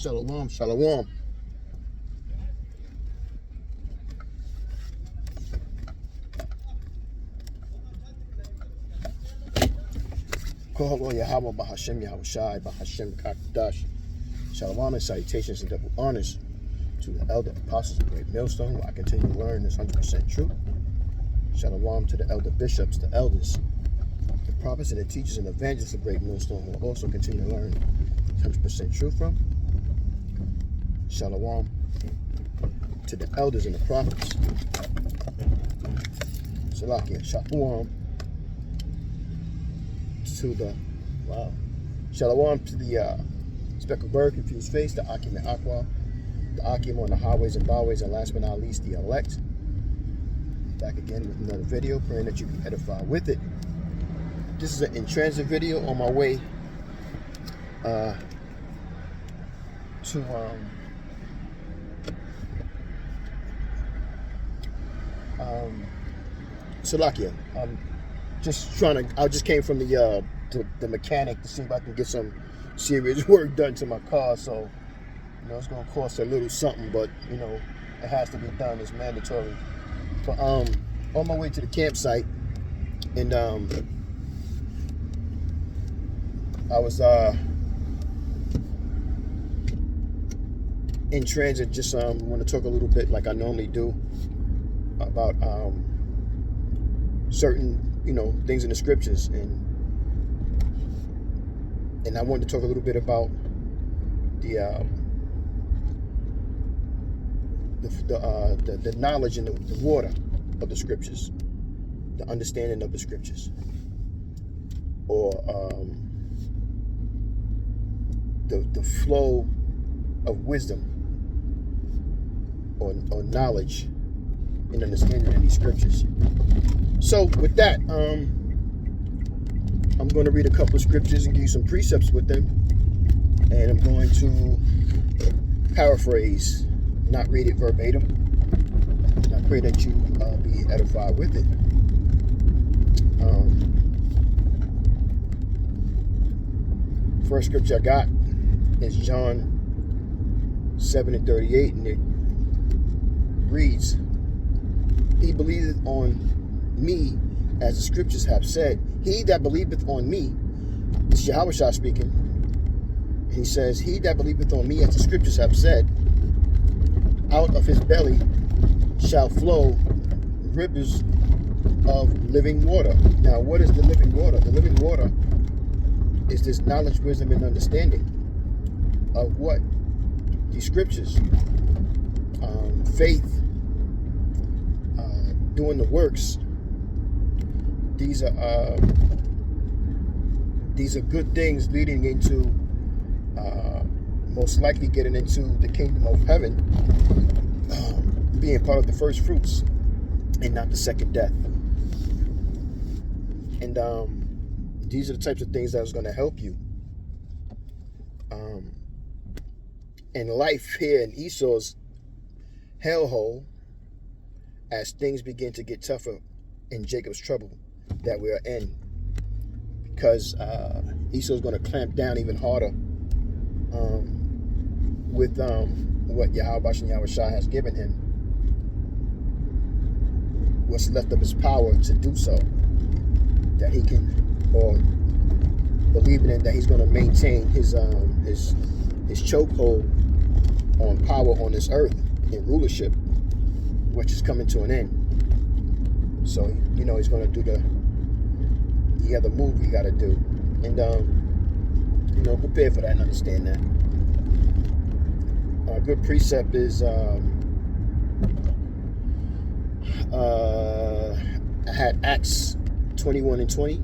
Shalom, shalom. Kohalo Yahweh Bahashem Yahushai Bahashem Kakdash. Shalom and salutations and double honors to the elder apostles of Great Millstone, where I continue to learn this 100% truth. Shalom to the elder bishops, the elders, the prophets, and the teachers and evangelists of Great Millstone, who will also continue to learn 100% truth from. Shalom to the elders and the prophets. Salakia, shalom to the, shalom to the speckled bird, confused face, the Akim and Aqua, the Akim on the highways and byways, and last but not least, the elect. Back again with another video, praying that you be edified with it. This is an in-transit video on my way to Salakia. I'm just trying to. I just came from the mechanic to see if I can get some serious work done to my car. So it's gonna cost a little something, but it has to be done. It's mandatory. But on my way to the campsite, and I was in transit. Just want to talk a little bit, like I normally do, about certain things in the scriptures, and I wanted to talk a little bit about the knowledge and the water of the scriptures, the understanding of the scriptures, or the flow of wisdom or knowledge and understanding of these scriptures. So with that, I'm going to read a couple of scriptures and give you some precepts with them, and I'm going to paraphrase, not read it verbatim. And I pray that you be edified with it. First scripture I got is John 7:38, and it reads, "He believeth on me, as the scriptures have said. He that believeth on me," this is Yahushua speaking, and he says, "He that believeth on me, as the scriptures have said, out of his belly shall flow rivers of living water." Now, what is the living water? The living water is this knowledge, wisdom, and understanding of what? These scriptures. Faith, doing the works. These are good things leading into most likely getting into the kingdom of heaven, being part of the first fruits and not the second death. And these are the types of things that is going to help you in life here in Esau's hellhole, as things begin to get tougher in Jacob's trouble that we are in, because Esau's going to clamp down even harder with what Yahweh and Yahushua has given him, what's left of his power to do so, that he can, or believing in that he's going to maintain his chokehold on power on this earth and rulership, which is coming to an end. So he's going to do the other move he got to do, and prepare for that and understand that. A good precept is I had Acts 21:20,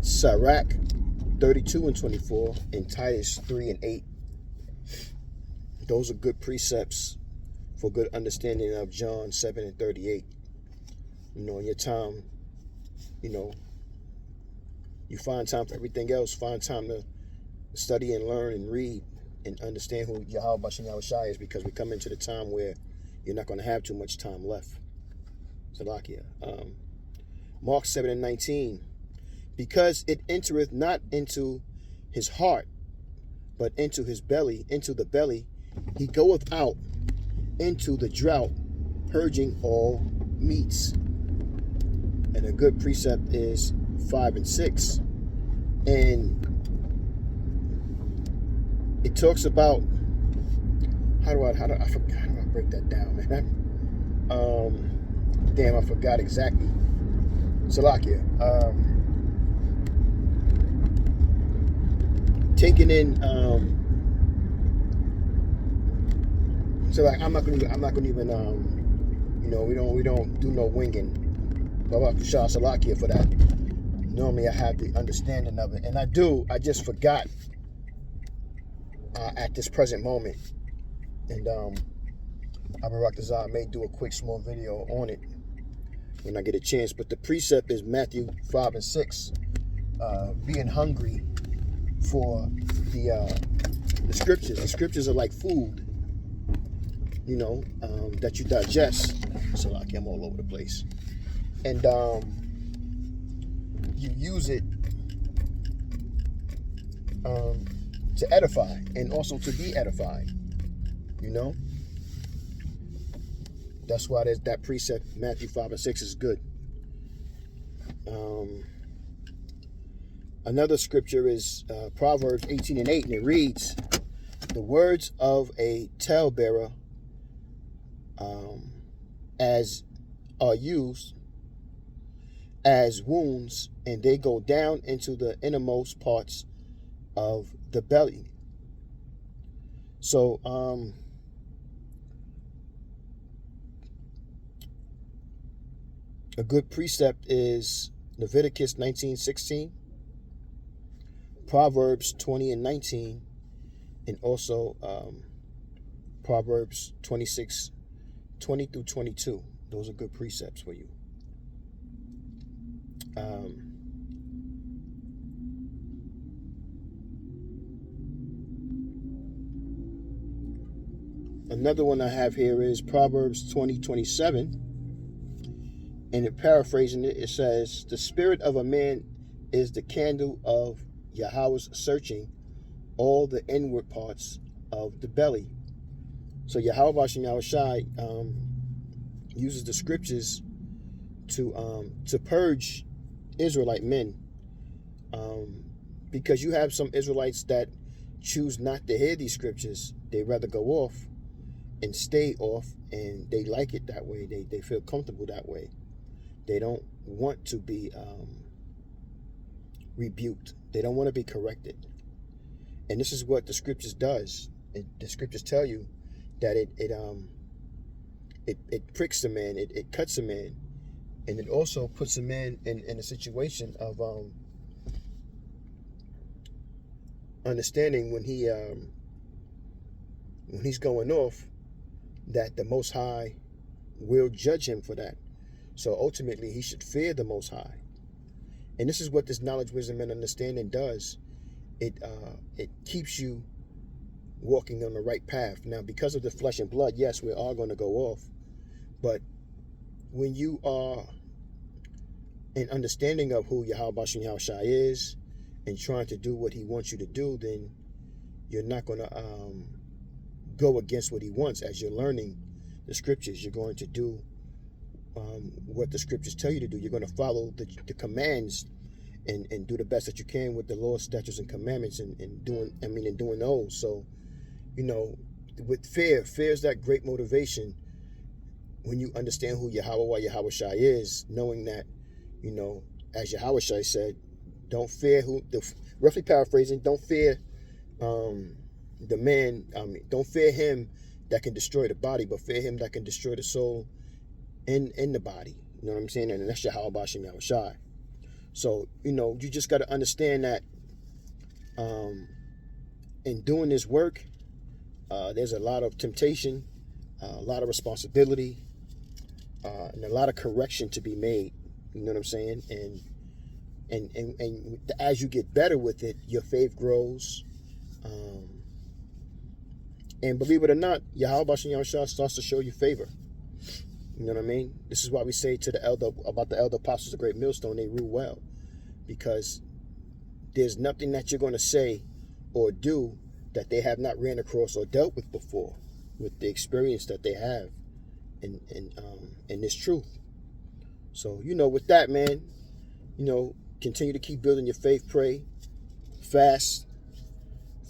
Sirach 32:24, and Titus 3:8. Those are good precepts for good understanding of John 7:38. In your time, you find time for everything else. Find time to study and learn and read and understand who Yahweh Bashem Yahushua is, because we come into the time where you're not going to have too much time left. Salakia. Mark 7:19. "Because it entereth not into his heart but into his belly, into the belly, he goeth out into the drought, purging all meats. And a good precept is 5 and 6. And it talks about how do I break that down, man? Damn, I forgot exactly. Salakia. Taking in so like I'm not gonna even we don't do no winging. Baba Shah Salakia for that. Normally I have the understanding of it, and I just forgot at this present moment. And Abu Raktazar may do a quick small video on it when I get a chance. But the precept is Matthew 5 and 6, being hungry for the scriptures. The scriptures are like food, that you digest. So like I'm all over the place, and you use it to edify and also to be edified. That's why that precept Matthew 5 and 6 is good. Another scripture is Proverbs 18 and 8, and it reads, the words of a talebearer as are used as wounds, and they go down into the innermost parts of the belly. So a good precept is Leviticus 19:16, Proverbs 20 and 19, and also Proverbs 26:20 through 22. Those are good precepts for you. Another one I have here is Proverbs 20:27. And in paraphrasing it, it says, the spirit of a man is the candle of Yahweh's searching all the inward parts of the belly. So Yahweh Bashem Yahushai uses the scriptures to purge Israelite men, because you have some Israelites that choose not to hear these scriptures. They rather go off and stay off, and they like it that way. They feel comfortable that way. They don't want to be rebuked. They don't want to be corrected. And this is what the scriptures does. The scriptures tell you that it pricks a man, it cuts a man, and it also puts a man in a situation of understanding when he's going off, that the Most High will judge him for that. So ultimately, he should fear the Most High. And this is what this knowledge, wisdom, and understanding does. It keeps you walking on the right path. Now, because of the flesh and blood, yes, we are going to go off. But when you are in understanding of who Yahweh Bashem Yahushai is and trying to do what he wants you to do, then you're not going to go against what he wants. As you're learning the scriptures, you're going to do what the scriptures tell you to do. You're going to follow the commands and do the best that you can with the laws, statutes, and commandments, and doing those. So, with fear is that great motivation when you understand who Yahweh Yahushai is, knowing that, as Yahushai said, don't fear roughly paraphrasing, don't fear the man, don't fear him that can destroy the body, but fear him that can destroy the soul in the body. You know what I'm saying? And that's Yahweh Bashem Yahushai. So, you just got to understand that in doing this work, there's a lot of temptation, a lot of responsibility, and a lot of correction to be made. You know what I'm saying? And as you get better with it, your faith grows. And believe it or not, Yahweh Bashem Yahushai starts to show you favor. You know what I mean? This is why we say to the elder apostles of Great Millstone, they rule well. Because there's nothing that you're going to say or do that they have not ran across or dealt with before, with the experience that they have in this truth. So, with that, man, continue to keep building your faith, pray, fast,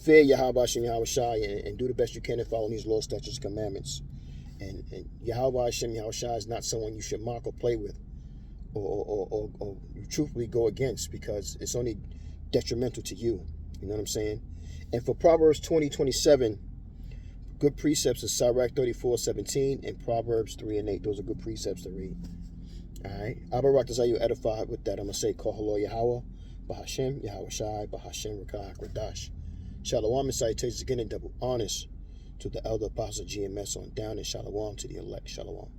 fear Yahweh Hashem, Yahweh Shai, and do the best you can in following these laws, statutes, commandments. And Yahweh Hashem, Yahweh Shai is not someone you should mock or play with or truthfully go against, because it's only detrimental to you. You know what I'm saying? And for Proverbs 20:27, good precepts is Sirach 34:17 and Proverbs 3:8. Those are good precepts to read. All right. Abarak Desire edified with that. I'm going to say, Kohalo Yahweh, Bahashem, Yahweh Shai, Bahashem, Rakah, Radash. Shalom and salutations again, and double honors to the elder apostle GMS on down, and shalom to the elect. Shalom.